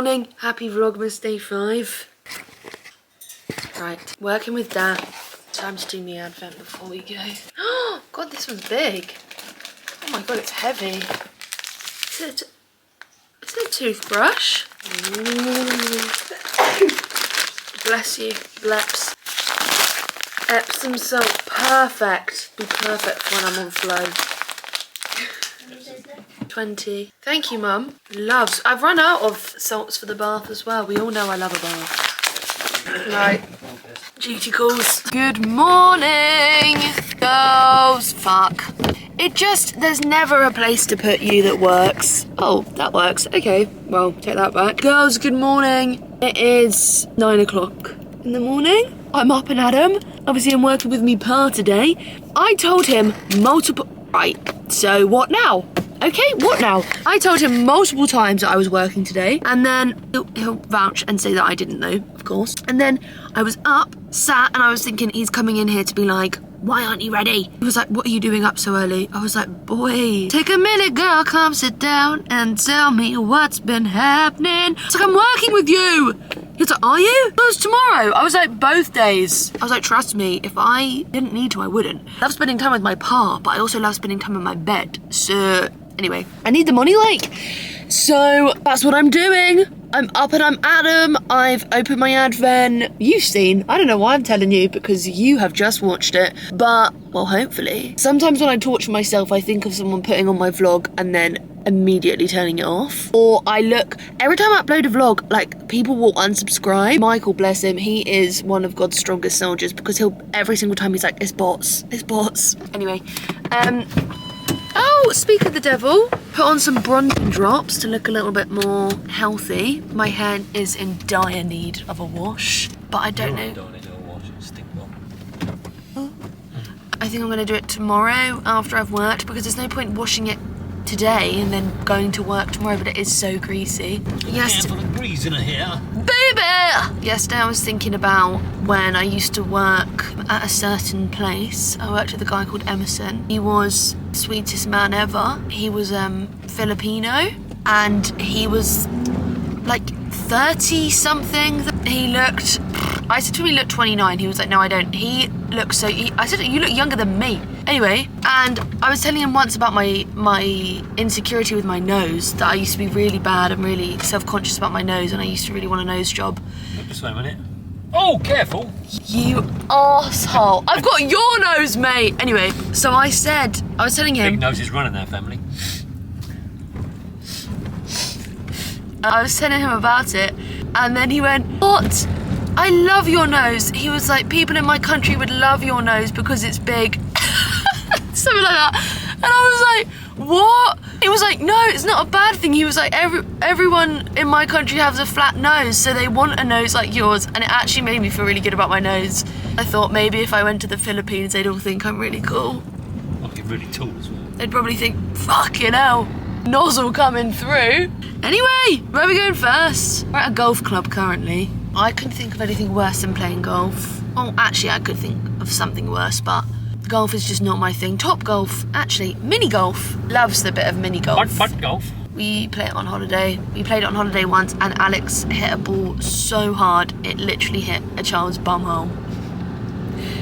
morning, happy Vlogmas day 5. Right, working with Dad. Time to do my advent before we go. Oh God, this one's big. Oh my God, it's heavy. Is it a toothbrush? Bless you, bleps. Epsom salt, perfect. Be perfect when I'm on flow. 20. Thank you, Mum. Loves. I've run out of salts for the bath as well. We all know I love a bath. Right. Duty calls. Good morning, girls. Fuck. There's never a place to put you that works. Oh, that works. Okay, well, take that back. Girls, good morning. It is 9 o'clock in the morning. I'm up and at 'em. Obviously, I'm working with me pa today. I told him multiple... Right, so what now? Okay, what now? I told him multiple times that I was working today, and then he'll vouch and say that I didn't know, of course. And then I was up, sat, and I was thinking he's coming in here to be like, why aren't you ready? He was like, what are you doing up so early? I was like, boy, take a minute, girl, come sit down and tell me what's been happening. It's like, I'm working with you. He was like, are you? It was tomorrow. I was like, both days. I was like, trust me, if I didn't need to, I wouldn't. I love spending time with my pa, but I also love spending time in my bed. So anyway, I need the money, like. So that's what I'm doing. I'm up and I'm at 'em. I've opened my advent. You've seen. I don't know why I'm telling you, because you have just watched it. But, well, hopefully. Sometimes when I torture myself, I think of someone putting on my vlog and then immediately turning it off. Or I look, every time I upload a vlog, like, people will unsubscribe. Michael, bless him, he is one of God's strongest soldiers, because every single time he's like, it's bots. Anyway, oh, speak of the devil, put on some bronzing drops to look a little bit more healthy. My hair is in dire need of a wash, but I don't know. I think I'm going to do it tomorrow after I've worked, because there's no point washing it today and then going to work tomorrow, but it is so greasy. Yes, for the breeze in here. Baby! Yesterday I was thinking about when I used to work at a certain place. I worked with a guy called Emerson. He was the sweetest man ever. He was Filipino, and he was like 30 something. He looked, I said to him he looked 29. He was like, no, I don't. He looked so, I said, you look younger than me. Anyway, and I was telling him once about my insecurity with my nose, that I used to be really bad and really self-conscious about my nose, and I used to really want a nose job. Just wait a minute. Oh, careful. You arsehole. I've got your nose, mate. Anyway, so I was telling him. Big nose is running that family. I was telling him about it, and then he went, what? I love your nose. He was like, people in my country would love your nose because it's big. Something like that. And I was like, what? He was like, no, it's not a bad thing. He was like, everyone in my country has a flat nose, so they want a nose like yours. And it actually made me feel really good about my nose. I thought maybe if I went to the Philippines, they'd all think I'm really cool. I'll get really tall as well. They'd probably think, fucking hell, nozzle coming through. Anyway, where are we going first? We're at a golf club currently. I couldn't think of anything worse than playing golf. Oh, actually, I could think of something worse, but golf is just not my thing. Top golf, actually, mini golf. Loves the bit of mini golf. Putt golf. We play it on holiday. We played it on holiday once, and Alex hit a ball so hard, it literally hit a child's bumhole.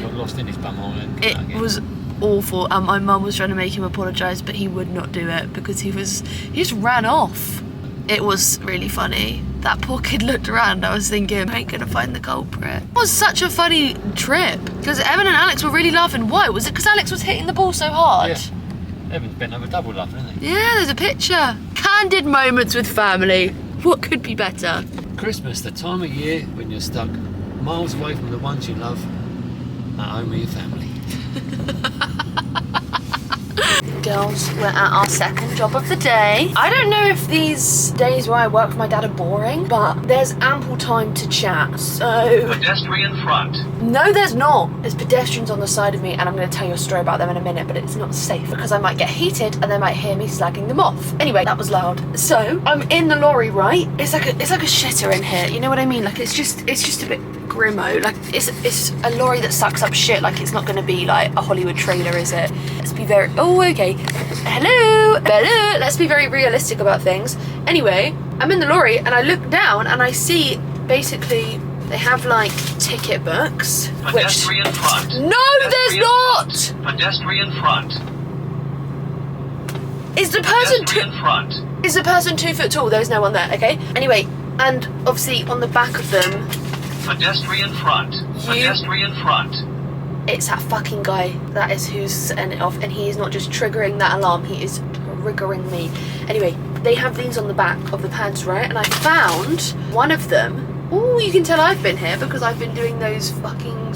Got lost in his bumhole then. It was awful. My mum was trying to make him apologise, but he would not do it because he just ran off. It was really funny. That poor kid looked around. I was thinking, I ain't gonna find the culprit. It was such a funny trip because Evan and Alex were really laughing. Why? Was it because Alex was hitting the ball so hard? Yeah. Evan's bent over double laughing, isn't he? Yeah, there's a picture. Candid moments with family. What could be better? Christmas, the time of year when you're stuck miles away from the ones you love, at home with your family. Girls, we're at our second job of the day. I don't know if these days where I work for my dad are boring, but there's ample time to chat, so... Pedestrian front. No, there's not. There's pedestrians on the side of me, and I'm going to tell you a story about them in a minute, but it's not safe because I might get heated and they might hear me slagging them off. Anyway, that was loud. So, I'm in the lorry, right? It's like a shitter in here, you know what I mean? Like, it's just a bit grimo. Like, it's a lorry that sucks up shit. Like, it's not going to be like a Hollywood trailer, is it? Let's be very... Oh, okay. Hello. Let's be very realistic about things. Anyway, I'm in the lorry and I look down and I see basically they have like ticket books. Pedestrian front. No, there's not! Pedestrian front. Is the person Pedestrian front. Is the person 2 foot tall? There's no one there, okay? Anyway, and obviously on the back of them, Pedestrian front. Pedestrian front. it's that fucking guy. That is who's setting it off, and he is not just triggering that alarm, he is triggering me. Anyway, they have these on the back of the pads, right? And I found one of them. Oh, you can tell I've been here because I've been doing those fucking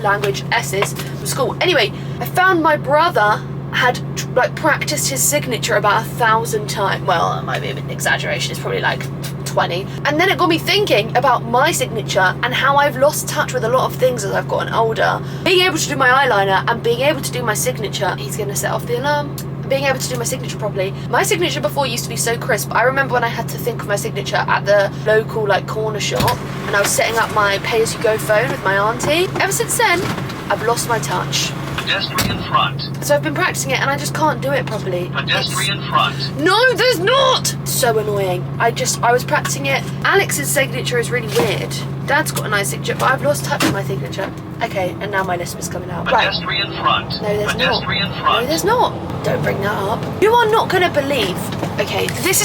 language S's from school. Anyway, I found my brother had like practiced his signature about 1,000 times. Well, that might be a bit of an exaggeration. It's probably like 20. And then it got me thinking about my signature and how I've lost touch with a lot of things as I've gotten older. Being able to do my eyeliner and being able to do my signature, he's gonna set off the alarm. Being able to do my signature properly. My signature before used to be so crisp. I remember when I had to think of my signature at the local like corner shop and I was setting up my pay-as-you-go phone with my auntie. Ever since then, I've lost my touch. Pedestrian front. So I've been practicing it and I just can't do it properly. Pedestrian front. No, there's not! So annoying. I was practicing it. Alex's signature is really weird. Dad's got a nice signature, but I've lost touch with my signature. Okay, and now my lisp is coming out. Pedestrian front. No, there's Pedestrian not. front. No, there's not. Don't bring that up. You are not gonna believe. Okay, this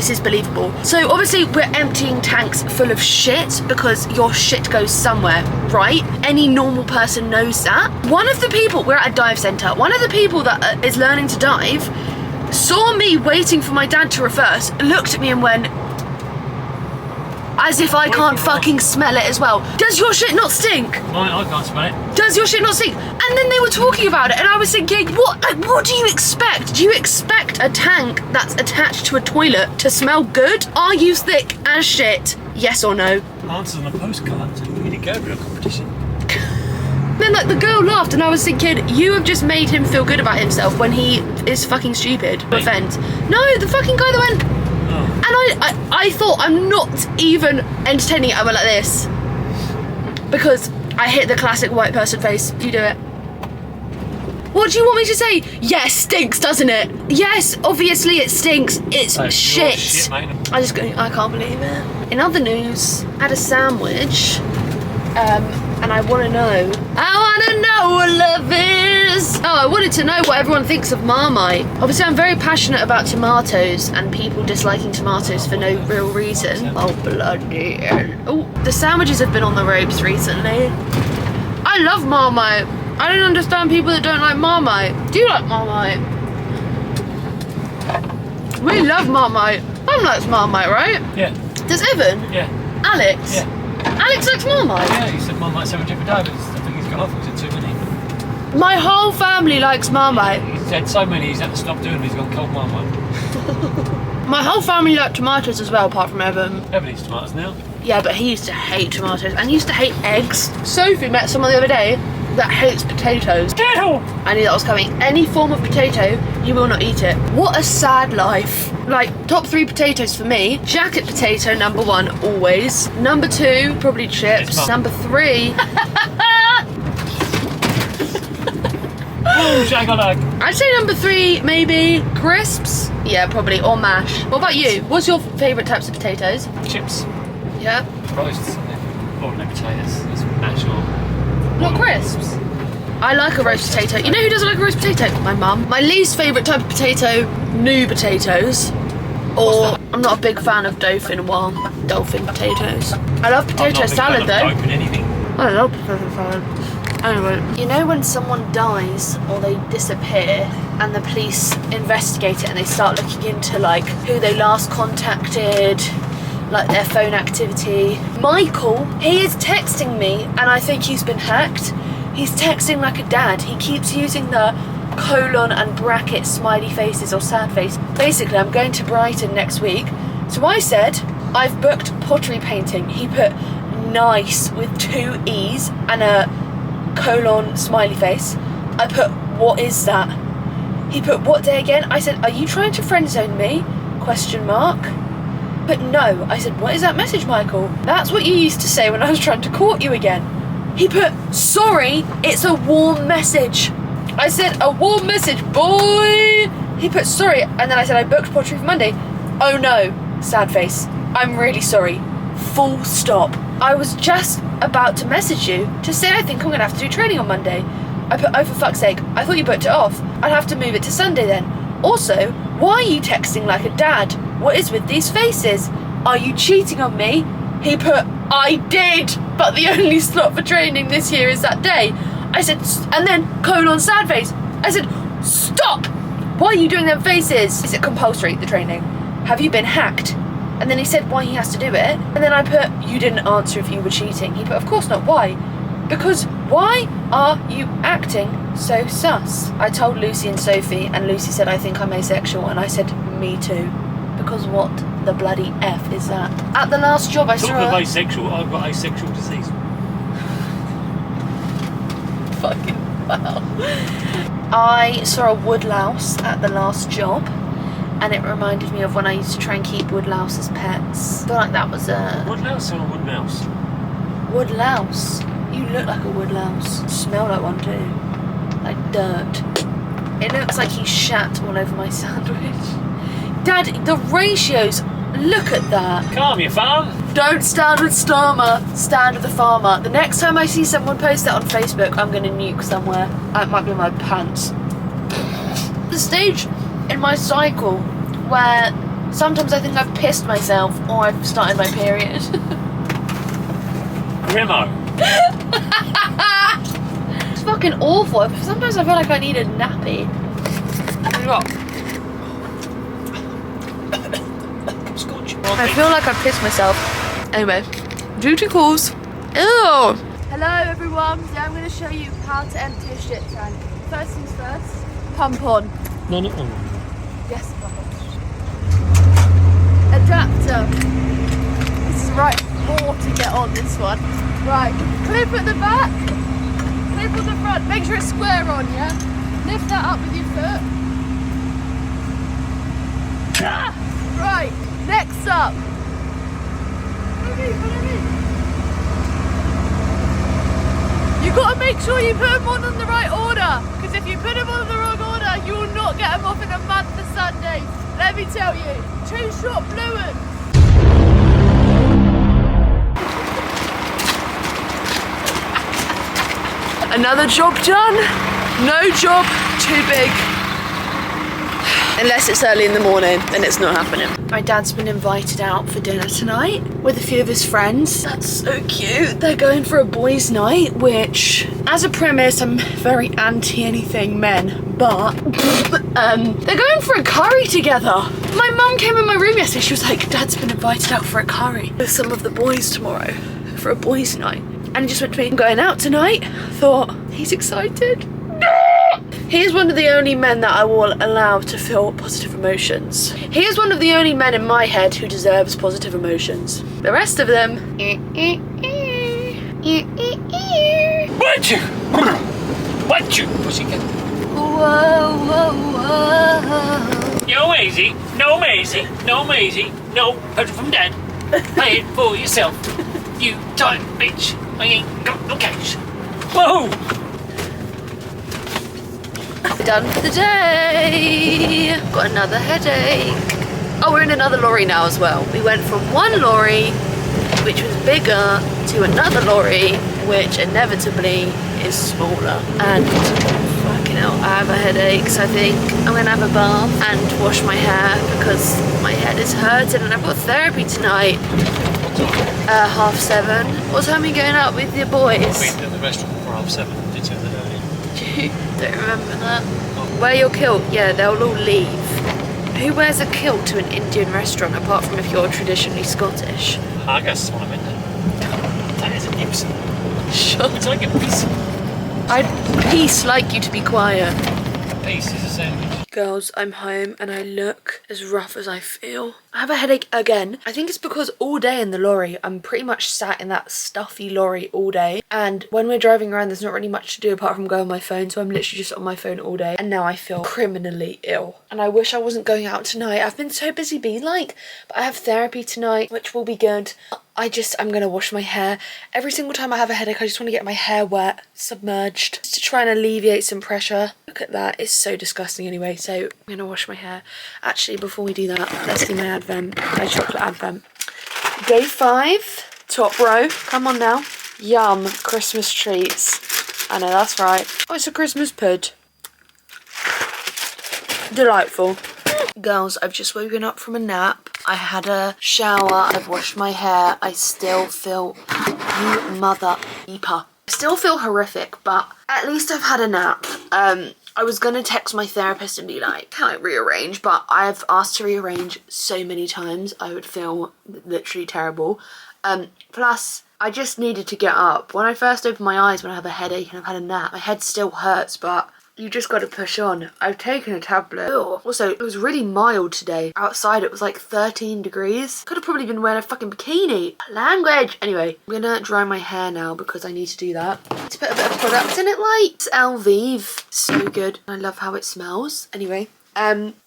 is believable. So obviously we're emptying tanks full of shit because your shit goes somewhere, right? Any normal person knows that. One of the people, we're at a dive centre, one of the people that is learning to dive saw me waiting for my dad to reverse, looked at me and went, as if I can't fucking smell it as well. Does your shit not stink? I can't smell it. Does your shit not stink? And then they were talking about it and I was thinking, what do you expect? Do you expect a tank that's attached to a toilet to smell good? Are you thick as shit? Yes or no? Answers on a postcard. You need to go to a competition. Then like the girl laughed and I was thinking, you have just made him feel good about himself when he is fucking stupid. No offense. No, the fucking guy that went, and I thought, I'm not even entertaining it. I went like this because I hit the classic white person face. You do it. What do you want me to say? Yes, stinks, doesn't it? Yes, obviously it stinks. It's shit. Shit, mate. I can't believe it. In other news, I had a sandwich. And I want to know what love is. Oh, I wanted to know what everyone thinks of Marmite. Obviously, I'm very passionate about tomatoes and people disliking tomatoes for no real reason. Oh, bloody hell. Oh, the sandwiches have been on the ropes recently. I love Marmite. I don't understand people that don't like Marmite. Do you like Marmite? We love Marmite. Mum likes Marmite, right? Yeah. Does Evan? Yeah. Alex? Yeah. Alex likes Marmite? Yeah, he said Marmite sandwich every day, but I think he's got off. He said too many. My whole family likes Marmite. He's had so many, he's had to stop doing them. He's got cold Marmite. My whole family like tomatoes as well, apart from Evan. Evan eats tomatoes now. Yeah, but he used to hate tomatoes and he used to hate eggs. Sophie met someone the other day that hates potatoes. Ew! I knew that was coming. Any form of potato, he will not eat it. What a sad life. Like, top 3 potatoes for me. Jacket potato, number 1, always. Number 2, probably chips. Number 3... Oh, shagalug. I'd say number 3, maybe crisps. Yeah, probably, or mash. What about you? What's your favourite types of potatoes? Chips. Yeah. Roasts. Ordinary potatoes. It's mash or... Not crisps. I like a roast potato. You know who doesn't like a roast potato? My mum. My least favourite type of potato, new potatoes. Or, I'm not a big fan of dolphin potatoes. I love potato salad though. I love potato salad. Anyway, you know when someone dies or they disappear and the police investigate it and they start looking into like who they last contacted, like their phone activity. Michael, he is texting me and I think he's been hacked. He's texting like a dad. He keeps using the colon and bracket smiley faces or sad face. Basically, I'm going to Brighton next week. So I said, I've booked pottery painting. He put nice with 2 E's and a colon smiley face. I put, what is that? He put, what day again? I said, are you trying to friend zone me? Question mark. But no, I said, what is that message, Michael? That's what you used to say when I was trying to court you again. He put, sorry, it's a warm message. I said, a warm message, boy. He put, sorry, and then I said, I booked pottery for Monday. Oh no, sad face. I'm really sorry. Full stop. I was just about to message you to say I think I'm gonna have to do training on Monday. I put, oh for fuck's sake, I thought you booked it off. I'd have to move it to Sunday then. Also, why are you texting like a dad? What is with these faces? Are you cheating on me? He put, I did, but the only slot for training this year is that day. I said, and then colon sad face. I said, stop! Why are you doing them faces? Is it compulsory, the training? Have you been hacked? And then he said why he has to do it. And then I put, you didn't answer if you were cheating. He put, of course not, why? Because why are you acting so sus? I told Lucy and Sophie, and Lucy said, I think I'm asexual. And I said, me too. Because what the bloody F is that? At the last job I saw Talking of asexual, I've got asexual disease. Fucking wow. I saw a woodlouse at the last job, and it reminded me of when I used to try and keep woodlouse as pets. I feel like that was a... Woodlouse or woodmouse? Woodlouse. You look like a woodlouse. Smell like one too. Like dirt. It looks like he shat all over my sandwich. Dad, the ratios, look at that. Calm your farm. Don't stand with Starmer, stand with the farmer. The next time I see someone post that on Facebook, I'm gonna nuke somewhere. It might be my pants. The stage in my cycle where sometimes I think I've pissed myself or I've started my period. Remo. It's fucking awful. Sometimes I feel like I need a nappy. I feel like I've pissed myself. Anyway, duty calls. Ew. Hello everyone. Today I'm going to show you how to empty a shit tank. First things first, pump on. No, not one. Yes, pump on. Adapter. This is right, more to get on this one. Right, clip at the back, clip on the front. Make sure it's square on, yeah? Lift that up with your foot. Ah, right. Next up, you got to make sure you put them on in the right order, because if you put them on in the wrong order, you will not get them off in a month for Sunday. Let me tell you, 2 short blue ones. Another job done, no job too big. Unless it's early in the morning, then it's not happening. My dad's been invited out for dinner tonight with a few of his friends. That's so cute. They're going for a boys' night, which, as a premise, I'm very anti anything men, but they're going for a curry together. My mum came in my room yesterday. She was like, Dad's been invited out for a curry with some of the boys tomorrow for a boys' night. And he just went to me, I'm going out tonight. Thought, he's excited. He is one of the only men that I will allow to feel positive emotions. He is one of the only men in my head who deserves positive emotions. The rest of them... What you? What you, pussycat? Whoa, whoa, whoa. No Maisie, no Maisie, no Maisie, no put it from Dad. Pay it for yourself. You tight bitch. I ain't got no cash. Whoa! Done for the day. Got another headache. Oh, we're in another lorry now as well. We went from one lorry, which was bigger, to another lorry, which inevitably is smaller. And fucking hell, I have a headache, so I think I'm gonna have a bath and wash my hair because my head is hurting and I've got therapy tonight. 7:30. What time are you going out with your boys? I've been at the restaurant for 7:30. Did you the earlier? Don't remember that. Wear your kilt, yeah, they'll all leave. Who wears a kilt to an Indian restaurant apart from if you're traditionally Scottish? I guess what I meant. That is a nuisance. Sure. Would you like a piece? I'd like you to be quiet. A piece is a sandwich. Girls, I'm home and I look as rough as I feel. I have a headache again. I think it's because all day in the lorry, I'm pretty much sat in that stuffy lorry all day. And when we're driving around, there's not really much to do apart from go on my phone. So I'm literally just on my phone all day. And now I feel criminally ill. And I wish I wasn't going out tonight. I've been so busy being like, but I have therapy tonight, which will be good. I'm gonna wash my hair. Every single time I have a headache, I just want to get my hair wet, submerged, just to try and alleviate some pressure. Look at that, it's so disgusting anyway, so I'm gonna wash my hair. Actually, before we do that, let's do my advent, my chocolate advent. Day 5, top row, come on now. Yum, Christmas treats. I know, that's right. Oh, it's a Christmas pud. Delightful. Girls, I've just woken up from a nap. I had a shower, I've washed my hair. I still feel, you mother beeper. I still feel horrific, but at least I've had a nap. I was gonna text my therapist and be like, can I rearrange? But I've asked to rearrange so many times, I would feel literally terrible. Plus, I just needed to get up. When I first open my eyes when I have a headache and I've had a nap, my head still hurts, but you just got to push on. I've taken a tablet. Ew. Also, it was really mild today. Outside it was like 13 degrees. Could have probably been wearing a fucking bikini. Language. Anyway, I'm gonna dry my hair now because I need to do that. To put a bit of product in it, like it's Elvive. So good. I love how it smells. Anyway.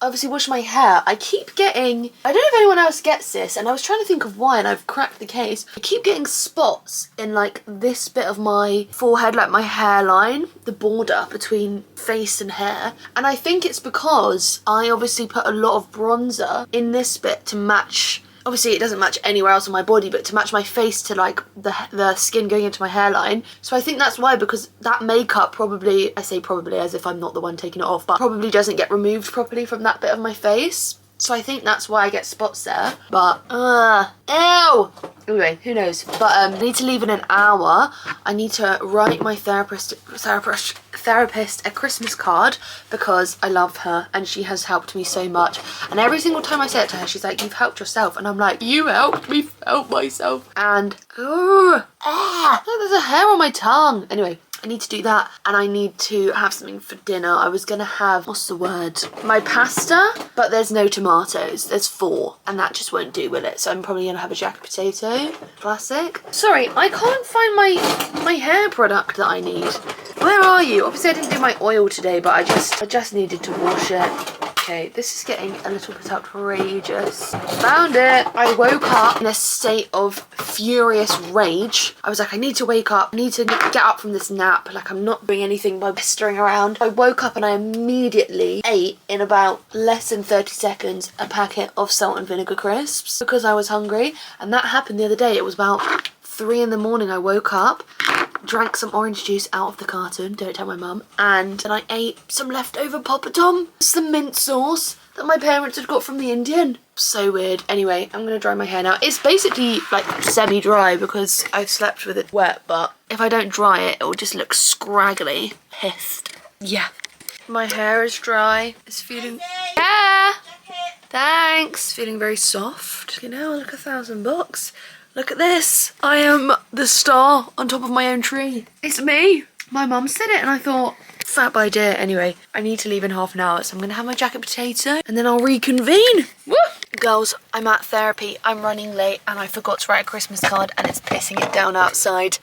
Obviously wash my hair. I keep getting, I don't know if anyone else gets this, and I was trying to think of why and I've cracked the case. I keep getting spots in like this bit of my forehead, like my hairline, the border between face and hair. And I think it's because I obviously put a lot of bronzer in this bit to match. Obviously it doesn't match anywhere else on my body, but to match my face to like the skin going into my hairline. So I think that's why, because that makeup probably, I say probably as if I'm not the one taking it off, but probably doesn't get removed properly from that bit of my face. So I think that's why I get spots there. But, ew! Anyway, who knows? But I need to leave in an hour. I need to write my therapist a Christmas card because I love her and she has helped me so much. And every single time I say it to her, she's like, you've helped yourself. And I'm like, you helped me help myself. And, look, there's a hair on my tongue. Anyway. I need to do that and I need to have something for dinner. I was gonna have, what's the word? My pasta, but there's no tomatoes. There's 4 and that just won't do, will it? So I'm probably gonna have a jacket potato. Classic. Sorry, I can't find my hair product that I need. Where are you? Obviously I didn't do my oil today, but I just needed to wash it. Okay, this is getting a little bit outrageous. Found it. I woke up in a state of furious rage. I was like, I need to wake up. I need to get up from this nap. Like, I'm not doing anything by pestering around. I woke up and I immediately ate, in about less than 30 seconds, a packet of salt and vinegar crisps because I was hungry. And that happened the other day. It was about 3 in the morning. I woke up, drank some orange juice out of the carton, don't tell my mum, and then I ate some leftover poppadom, some mint sauce that my parents had got from the Indian. So weird. Anyway, I'm gonna dry my hair now. It's basically like semi-dry because I've slept with it wet, but if I don't dry it, it will just look scraggly. Pissed. Yeah. My hair is dry. It's feeling... Yeah! Thanks! Feeling very soft. You know, look, $1,000. Look at this. I am the star on top of my own tree. It's me. My mum said it and I thought, fab idea. Anyway, I need to leave in half an hour, so I'm gonna have my jacket potato and then I'll reconvene. Woo! Girls, I'm at therapy. I'm running late and I forgot to write a Christmas card and it's pissing it down outside.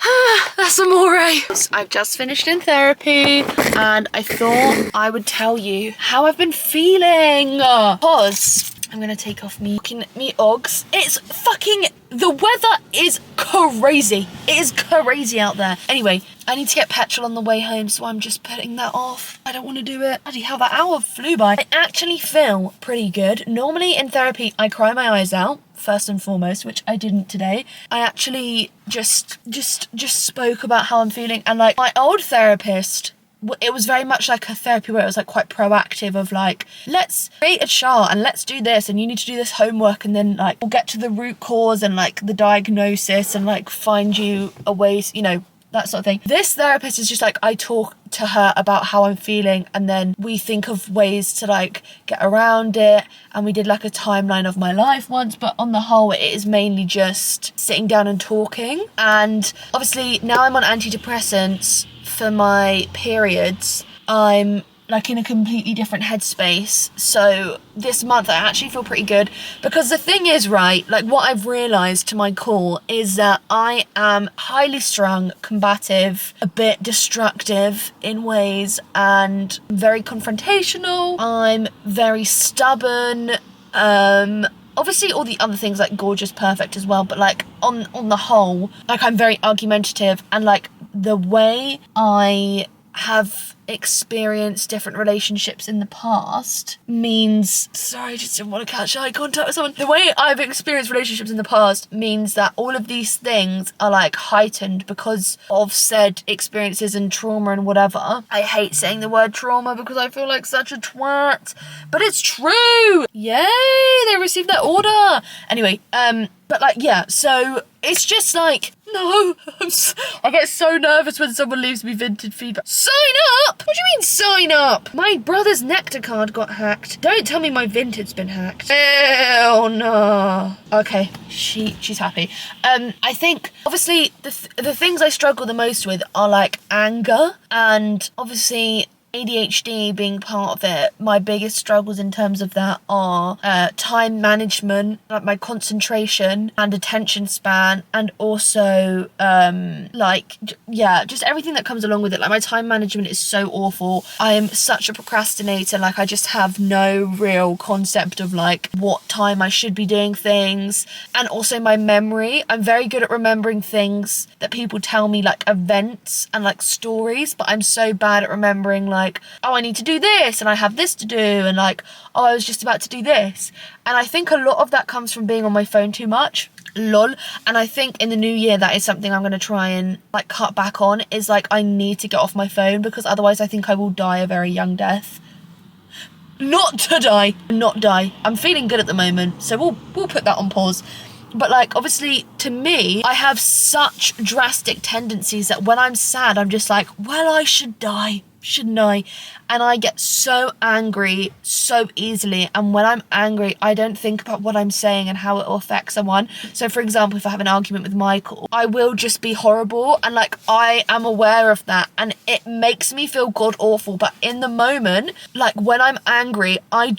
That's amore. I've just finished in therapy and I thought I would tell you how I've been feeling. Because I'm gonna take off me Uggs. It's fucking, the weather is crazy. It is crazy out there. Anyway, I need to get petrol on the way home, so I'm just putting that off. I don't want to do it. Bloody hell, that hour flew by. I actually feel pretty good. Normally in therapy, I cry my eyes out, first and foremost, which I didn't today. I actually just spoke about how I'm feeling, and like my old therapist, it was very much like a therapy where it was like quite proactive of like, let's create a chart and let's do this and you need to do this homework and then like we'll get to the root cause and like the diagnosis and like find you a way, you know, that sort of thing. This therapist is just like, I talk to her about how I'm feeling and then we think of ways to like get around it, and we did like a timeline of my life once, but on the whole it is mainly just sitting down and talking. And obviously now I'm on antidepressants for my periods. I'm like in a completely different headspace, so this month I actually feel pretty good, because the thing is, right, like what I've realised to my core is that I am highly strung, combative, a bit destructive in ways, and very confrontational. I'm very stubborn. obviously all the other things like gorgeous, perfect as well, but like on the whole, like I'm very argumentative, and like the way I have experienced different relationships in the past means, sorry, I just didn't want to catch eye contact with someone. The way I've experienced relationships in the past means that all of these things are like heightened because of said experiences and trauma and whatever. I hate saying the word trauma because I feel like such a twat, but it's true. Yay, they received their order. Anyway, but like, yeah, so it's just like, no, I get so nervous when someone leaves me vintage feedback. Sign up? What do you mean sign up? My brother's Nectar card got hacked. Don't tell me my Vinted's been hacked. Hell no. Okay, she's happy. I think, obviously, the things I struggle the most with are like anger, and obviously ADHD being part of it. My biggest struggles in terms of that are time management, like my concentration and attention span, and also just everything that comes along with it. Like my time management is so awful. I am such a procrastinator. Like I just have no real concept of like what time I should be doing things. And also my memory, I'm very good at remembering things that people tell me, like events and like stories, but I'm so bad at remembering like, oh, I need to do this and I have this to do, and like, oh, I was just about to do this. And I think a lot of that comes from being on my phone too much. Lol. And I think in the new year that is something I'm going to try and like cut back on, is like I need to get off my phone, because otherwise I think I will die a very young death. Not die. I'm feeling good at the moment, so we'll put that on pause. But like, obviously, to me, I have such drastic tendencies that when I'm sad, I'm just like, well, I should die, shouldn't I? And I get so angry so easily. And when I'm angry, I don't think about what I'm saying and how it will affect someone. So for example, if I have an argument with Michael, I will just be horrible. And like, I am aware of that, and it makes me feel god awful. But in the moment, like when I'm angry, I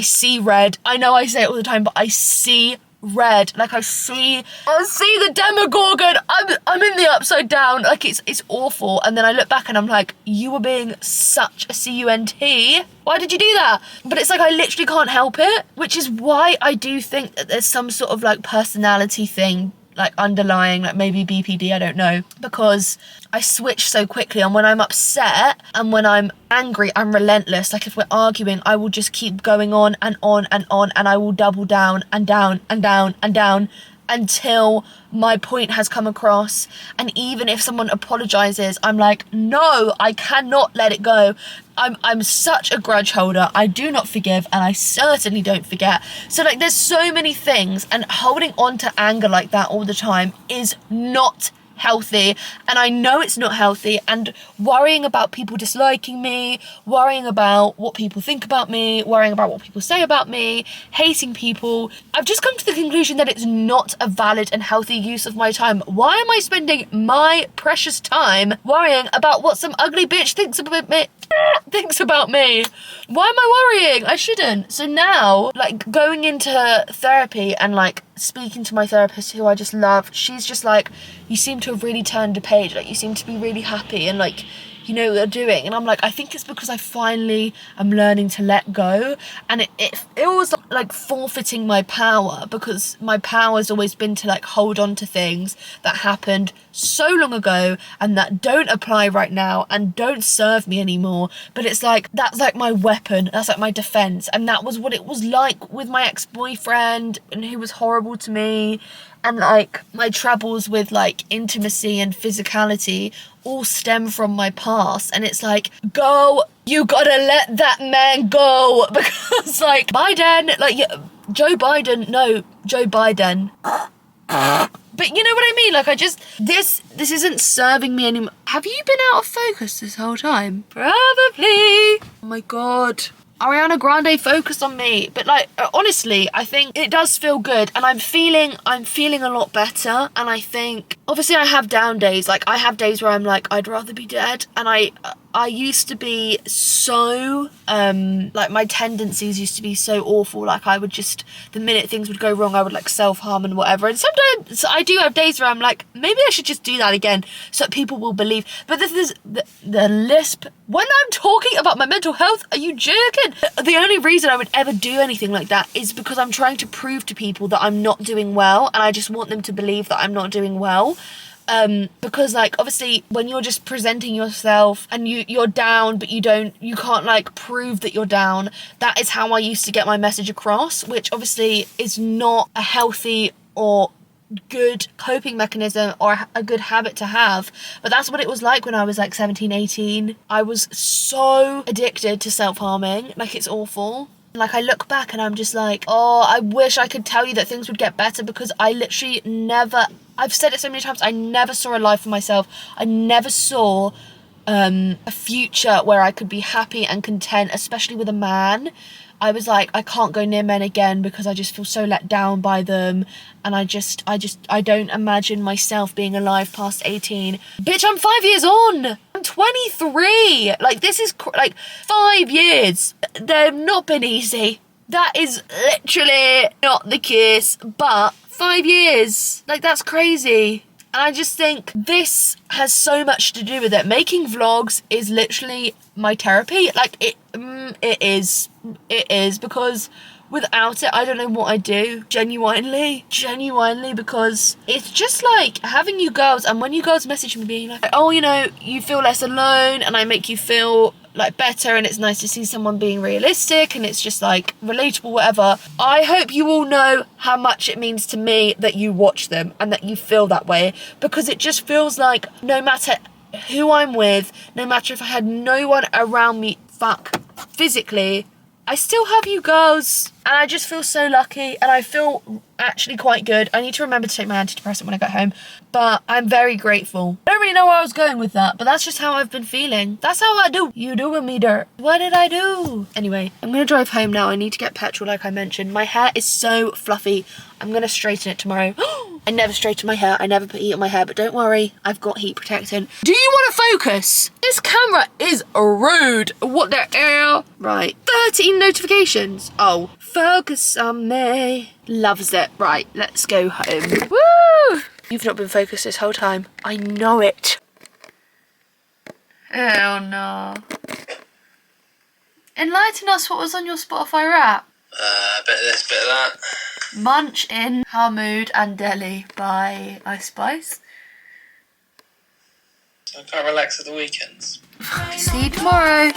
see red. I know I say it all the time, but I see red. Like I see the Demogorgon. I'm in the upside down. Like it's awful. And then I look back and I'm like, you were being such a cunt. Why did you do that? But it's like I literally can't help it, which is why I do think that there's some sort of like personality thing like underlying, like maybe BPD, I don't know, because I switch so quickly. And when I'm upset and when I'm angry, I'm relentless. Like if we're arguing, I will just keep going on and on and on, and I will double down and down and down and down until my point has come across. And even if someone apologizes, I'm like, no, I cannot let it go. I'm such a grudge holder. I do not forgive, and I certainly don't forget. So like there's so many things, and holding on to anger like that all the time is not healthy. And I know it's not healthy, and worrying about people disliking me, worrying about what people think about me, worrying about what people say about me, hating people, I've just come to the conclusion that it's not a valid and healthy use of my time. Why am I spending my precious time worrying about what some ugly bitch thinks about me? Why am I worrying? I shouldn't. So now, like, going into therapy and like speaking to my therapist, who I just love, she's just like, you seem to have really turned a page, like you seem to be really happy and like you know what they're doing. And I'm like, I think it's because I finally am learning to let go. And it was like forfeiting my power, because my power has always been to like hold on to things that happened so long ago and that don't apply right now and don't serve me anymore. But it's like, that's like my weapon, that's like my defense. And that was what it was like with my ex-boyfriend, and who was horrible to me. And like my troubles with like intimacy and physicality all stem from my past. And it's like, go, you gotta let that man go. Because like Biden, like Joe Biden. But you know what I mean? Like this isn't serving me anymore. Have you been out of focus this whole time? Probably. Oh my God. Ariana Grande focused on me. But like, honestly, I think it does feel good, and I'm feeling a lot better. And I think, obviously I have down days. Like I have days where I'm like, I'd rather be dead, and I I used to be so, like my tendencies used to be so awful. Like I would just, the minute things would go wrong, I would like self-harm and whatever. And sometimes I do have days where I'm like, maybe I should just do that again so that people will believe. But this is the lisp. When I'm talking about my mental health, are you joking? The only reason I would ever do anything like that is because I'm trying to prove to people that I'm not doing well, and I just want them to believe that I'm not doing well. Because like obviously when you're just presenting yourself and you're down but you can't like prove that you're down, that is how I used to get my message across, which obviously is not a healthy or good coping mechanism or a good habit to have. But that's what it was like when I was like 17, 18. I was so addicted to self-harming, like it's awful. Like I look back and I'm just like, oh, I wish I could tell you that things would get better, because I literally never, I've said it so many times, I never saw a life for myself. I never saw a future where I could be happy and content, especially with a man. I was like, I can't go near men again because I just feel so let down by them. And I don't imagine myself being alive past 18. Bitch, I'm 5 years on. I'm 23. Like, this is like 5 years. They've not been easy. That is literally not the case. But 5 years, like, that's crazy. And I just think this has so much to do with it. Making vlogs is literally my therapy. Like, it is, because without it, I don't know what I'd do. Genuinely, because it's just like having you girls, and when you girls message me being like, oh, you know, you feel less alone, and I make you feel like better, and it's nice to see someone being realistic, and it's just like relatable, whatever. I hope you all know how much it means to me that you watch them and that you feel that way, because it just feels like no matter who I'm with, no matter if I had no one around me, physically, I still have you girls, and I just feel so lucky, and I feel actually quite good. I need to remember to take my antidepressant when I get home, but I'm very grateful. I don't really know where I was going with that, but that's just how I've been feeling. That's how I do. You doing me dirt. What did I do? Anyway, I'm gonna drive home now. I need to get petrol like I mentioned. My hair is so fluffy. I'm gonna straighten it tomorrow. I never straighten my hair. I never put heat on my hair, but don't worry, I've got heat protectant. Do you want to focus? This camera is rude. What the hell? Right, 13 notifications. Oh, focus on me. Loves it. Right, let's go home. Woo! You've not been focused this whole time. I know it. Hell no. Enlighten us, what was on your Spotify rap? A bit of this, bit of that. Munch in Hamoud and Delhi by Ice Spice. I can't relax at the weekends. See you tomorrow.